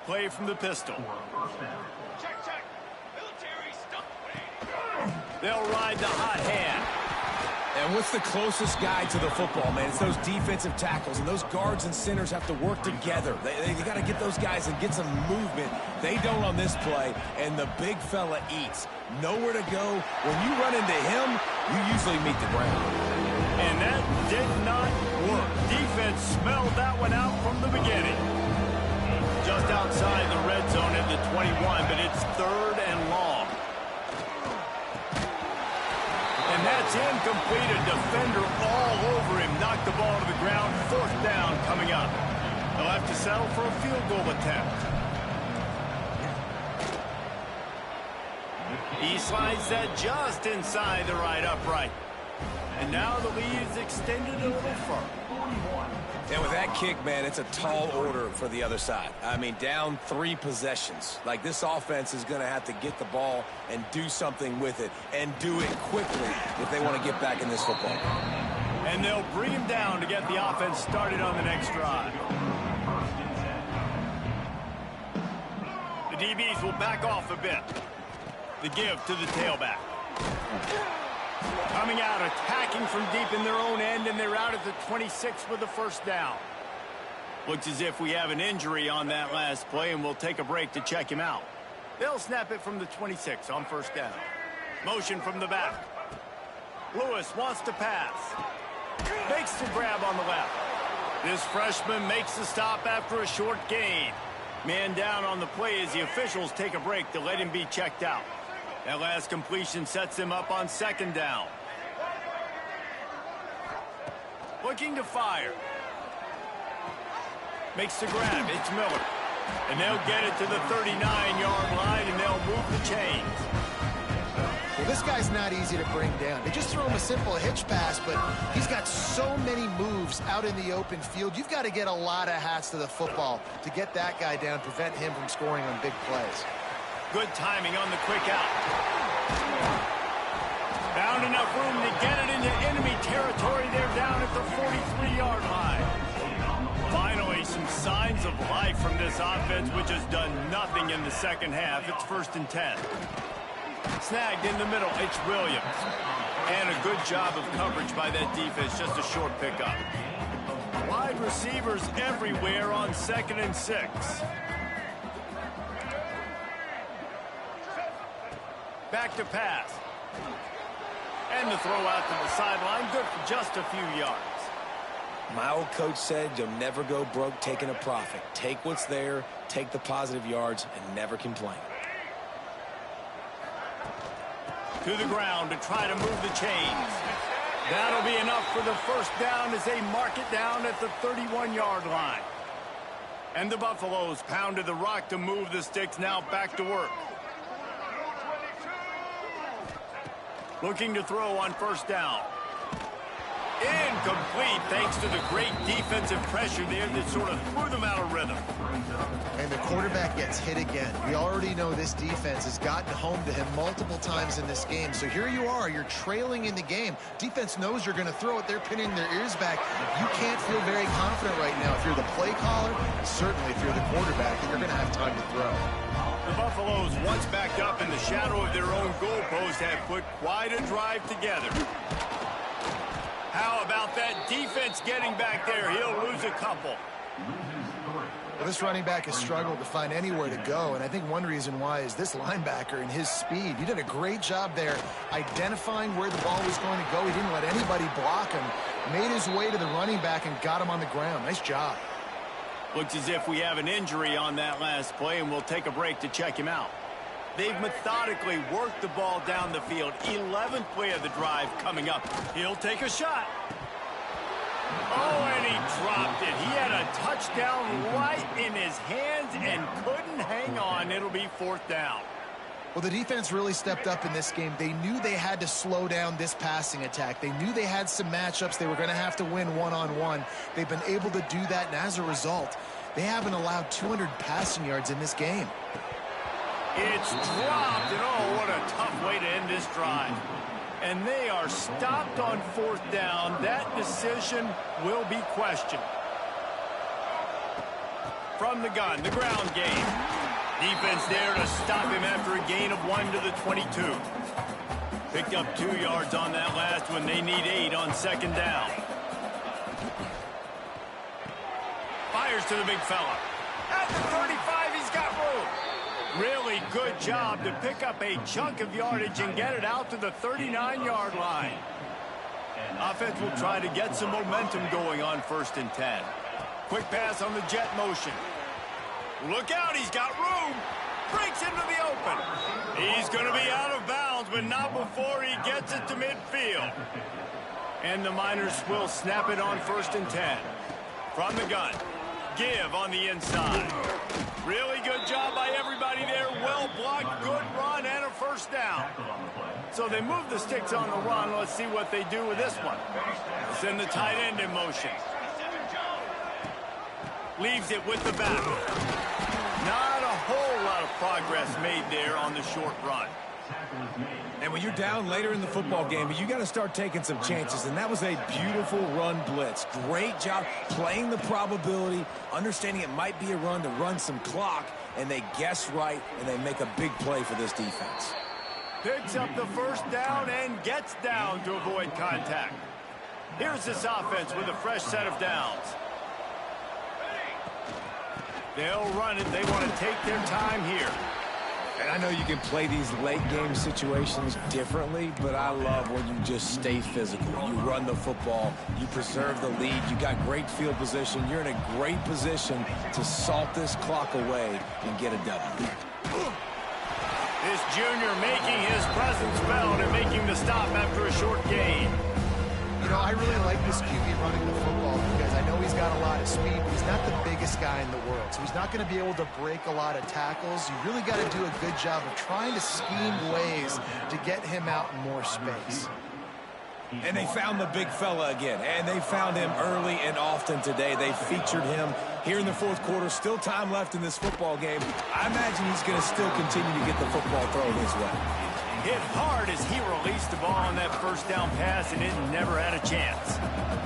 play from the pistol. They'll ride the hot hand. And what's the closest guy to the football, man? It's those defensive tackles, and those guards and centers have to work together. They got to get those guys and get some movement. They don't on this play, and the big fella eats. Nowhere to go. When you run into him, you usually meet the ground. And that did not work. Defense smelled that one out from the beginning. Just outside the red zone at the 21, but it's 3rd and long. And that's incomplete. A defender all over him. Knocked the ball to the ground. 4th down coming up. They'll have to settle for a field goal attempt. He slides that just inside the right upright. And now the lead is extended a little further. And with that kick, man, it's a tall order for the other side. I mean, down 3 possessions. Like, this offense is going to have to get the ball and do something with it, and do it quickly if they want to get back in this football game. And they'll bring him down to get the offense started on the next drive. The DBs will back off a bit. The give to the tailback. Coming out, attacking from deep in their own end, and they're out at the 26 with the 1st down. Looks as if we have an injury on that last play, and we'll take a break to check him out. They'll snap it from the 26 on 1st down. Motion from the back. Lewis wants to pass. Makes the grab on the left. This freshman makes the stop after a short gain. Man down on the play as the officials take a break to let him be checked out. That last completion sets them up on 2nd down. Looking to fire. Makes the grab. It's Miller. And they'll get it to the 39-yard line, and they'll move the chains. Well, this guy's not easy to bring down. They just throw him a simple hitch pass, but he's got so many moves out in the open field. You've got to get a lot of hats to the football to get that guy down, prevent him from scoring on big plays. Good timing on the quick out. Found enough room to get it into enemy territory. They're down at the 43-yard line. Finally, some signs of life from this offense, which has done nothing in the 2nd half. It's 1st and 10. Snagged in the middle. It's Williams. And a good job of coverage by that defense. Just a short pickup. Wide receivers everywhere on 2nd and 6. Back to pass. And the throw out to the sideline. Good for just a few yards. My old coach said you'll never go broke taking a profit. Take what's there, take the positive yards, and never complain. To the ground to try to move the chains. That'll be enough for the 1st down as they mark it down at the 31-yard line. And the Buffaloes pounded the rock to move the sticks. Now back to work. Looking to throw on 1st down. Incomplete thanks to the great defensive pressure there that sort of threw them out of rhythm. And the quarterback gets hit again. We already know this defense has gotten home to him multiple times in this game. So here you are, you're trailing in the game. Defense knows you're going to throw it. They're pinning their ears back. You can't feel very confident right now if you're the play caller, certainly if you're the quarterback, that you're going to have time to throw. The Buffaloes, once backed up in the shadow of their own goalpost, have put quite a drive together. How about that defense getting back there? He'll lose a couple. Well, this running back has struggled to find anywhere to go, and I think one reason why is this linebacker and his speed. He did a great job there identifying where the ball was going to go. He didn't let anybody block him. Made his way to the running back and got him on the ground. Nice job. Looks as if we have an injury on that last play, and we'll take a break to check him out. They've methodically worked the ball down the field. 11th play of the drive coming up. He'll take a shot. Oh, and he dropped it. He had a touchdown right in his hands and couldn't hang on. It'll be 4th down. Well, the defense really stepped up in this game. They knew they had to slow down this passing attack. They knew they had some matchups they were going to have to win one-on-one. They've been able to do that, and as a result, they haven't allowed 200 passing yards in this game. It's dropped, and oh, what a tough way to end this drive. And they are stopped on 4th down. That decision will be questioned. from the gun, the ground game. Defense there to stop him after a gain of 1 to the 22. Picked up 2 yards on that last one. They need 8 on second down. Fires to the big fella. At the 35, he's got room. Really good job to pick up a chunk of yardage and get it out to the 39-yard line. Offense will try to get some momentum going on 1st and 10. Quick pass on the jet motion. Look out, he's got room. Breaks into the open. He's going to be out of bounds, but not before he gets it to midfield. And the Miners will snap it on 1st and 10. From the gun. Give on the inside. Really good job by everybody there. Well blocked, good run, and a 1st down. So they move the sticks on the run. Let's see what they do with this one. Send the tight end in motion. Leaves it with the back. Not a whole lot of progress made there on the short run. And when you're down later in the football game, you got to start taking some chances. And that was a beautiful run blitz. Great job playing the probability, understanding it might be a run to run some clock, and they guess right, and they make a big play for this defense. Picks up the 1st down and gets down to avoid contact. Here's this offense with a fresh set of downs. They'll run it. They want to take their time here. And I know you can play these late game situations differently, but I love when you just stay physical. You run the football, you preserve the lead, you got great field position. You're in a great position to salt this clock away and get a W. This junior making his presence felt and making the stop after a short gain. You know, I really like this QB running the football because I know he's got a lot of speed, but he's not the biggest guy in the world. So he's not going to be able to break a lot of tackles. You really got to do a good job of trying to scheme ways to get him out in more space. And they found the big fella again, and they found him early and often today. They featured him here in the 4th quarter. Still time left in this football game. I imagine he's going to still continue to get the football thrown his way. Hit hard as he released the ball on that 1st down pass, and it never had a chance.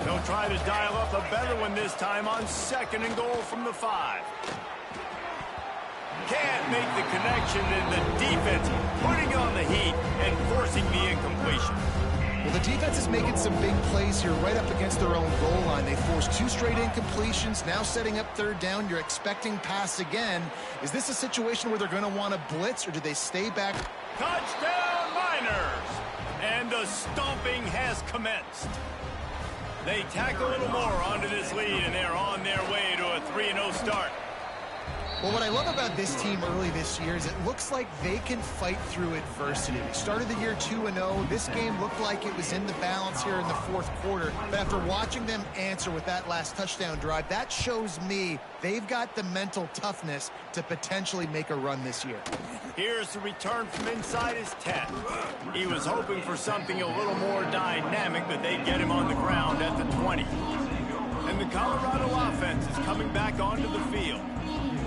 They'll try to dial up a better one this time on 2nd and goal from the 5. Can't make the connection, and the defense putting on the heat and forcing the incompletion. Well, the defense is making some big plays here right up against their own goal line. They forced 2 straight incompletions, now setting up 3rd down. You're expecting pass again. Is this a situation where they're going to want to blitz, or do they stay back? Touchdown, Miners! And the stomping has commenced. They tack a little more onto this lead, and they're on their way to a 3-0 start. Well, what I love about this team early this year is it looks like they can fight through adversity. They started the year 2-0. This game looked like it was in the balance here in the 4th quarter. But after watching them answer with that last touchdown drive, that shows me they've got the mental toughness to potentially make a run this year. Here's the return from inside his 10. He was hoping for something a little more dynamic, but they get him on the ground at the 20. And the Colorado offense is coming back onto the field.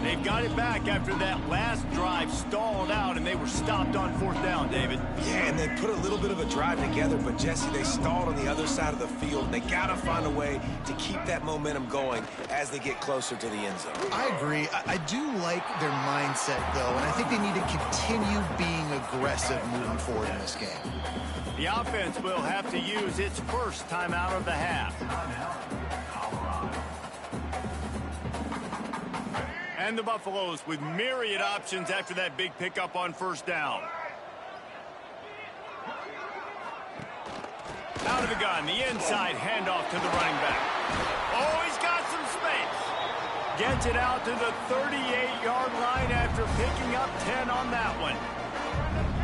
They've got it back after that last drive stalled out, and they were stopped on 4th down, David. Yeah, and they put a little bit of a drive together, but, Jesse, they stalled on the other side of the field, and they got to find a way to keep that momentum going as they get closer to the end zone. I agree. I do like their mindset, though, and I think they need to continue being aggressive moving forward in this game. The offense will have to use its 1st timeout of the half. And the Buffaloes with myriad options after that big pickup on 1st down. Out of the gun, the inside handoff to the running back. Oh, he's got some space. Gets it out to the 38-yard line after picking up 10 on that one.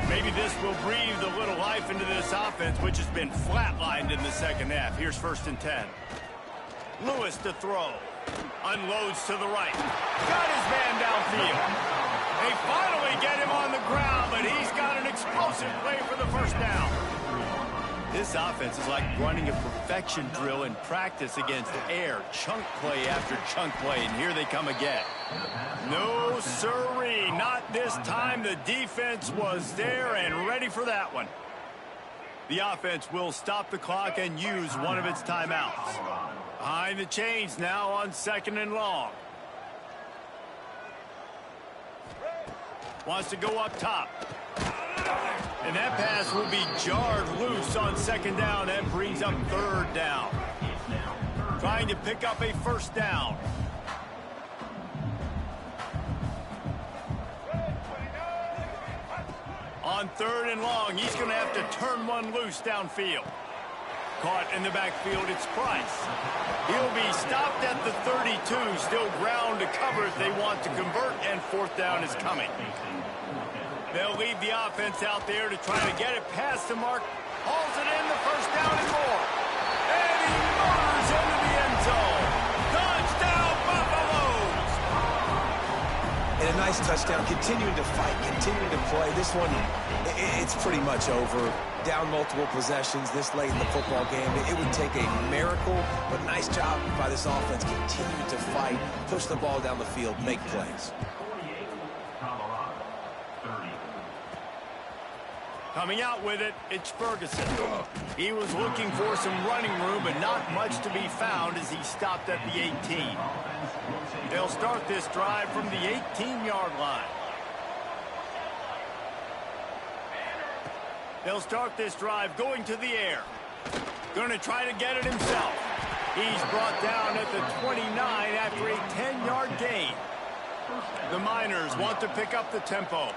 Maybe this will breathe a little life into this offense, which has been flatlined in the 2nd half. Here's 1st and 10. Lewis to throw. Unloads to the right. Got his man downfield. They finally get him on the ground, but he's got an explosive play for the 1st down. This offense is like running a perfection drill in practice against air. Chunk play after chunk play, and here they come again. No sirree, not this time. The defense was there and ready for that one. The offense will stop the clock and use one of its timeouts. Behind the chains now on 2nd and long. Wants to go up top. And that pass will be jarred loose on second down. That brings up third down. Trying to pick up a first down. On third and long, he's going to have to turn one loose downfield. Caught in the backfield, it's Price. He'll be stopped at the 32. Still ground to cover if they want to convert, and fourth down is coming. They'll leave the offense out there to try to get it past the mark. Hauls it in, the first down and more. And he motors into the end zone. Touchdown, Buffaloes! And a nice touchdown, continuing to fight, continuing to play. This one, it's pretty much over. Down multiple possessions this late in the football game. It would take a miracle, but nice job by this offense continuing to fight, push the ball down the field, make plays. Coming out with it, it's Ferguson. He was looking for some running room, but not much to be found as he stopped at the 18. They'll start this drive from the 18-yard line. They'll start this drive going to the air. Going to try to get it himself. He's brought down at the 29 after a 10-yard gain. The Miners want to pick up the tempo.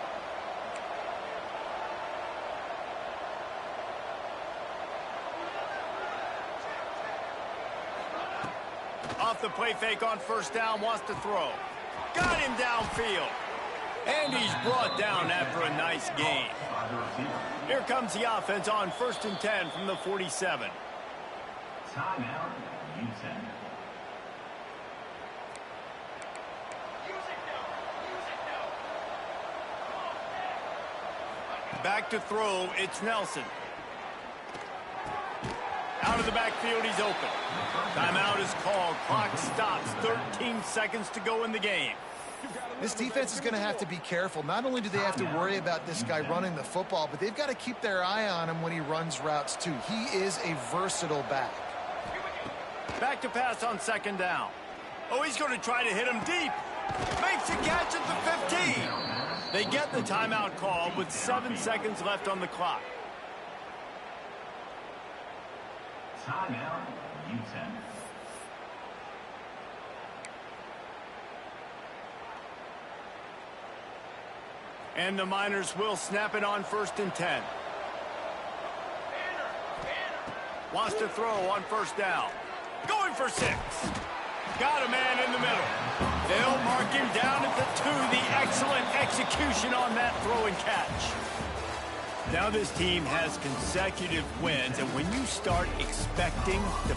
Off the play fake on first down, wants to throw. Got him downfield. And he's brought down after a nice gain. Here comes the offense on 1st and 10 from the 47. Timeout, UTEP. Back to throw, it's Nelson. Out of the backfield, he's open. Timeout is called. Clock stops. 13 seconds to go in the game. This defense is going to have to be careful. Not only do they have to worry about this guy running the football, but they've got to keep their eye on him when he runs routes too. He is a versatile back. Back to pass on second down. Oh, he's going to try to hit him deep. Makes a catch at the 15. They get the timeout call with 7 seconds left on the clock. Timeout, UTEP. And the Miners will snap it on 1st and 10. Wants to throw on first down. Going for 6. Got a man in the middle. They'll mark him down at the 2. The excellent execution on that throw and catch. Now this team has consecutive wins, and when you start expecting to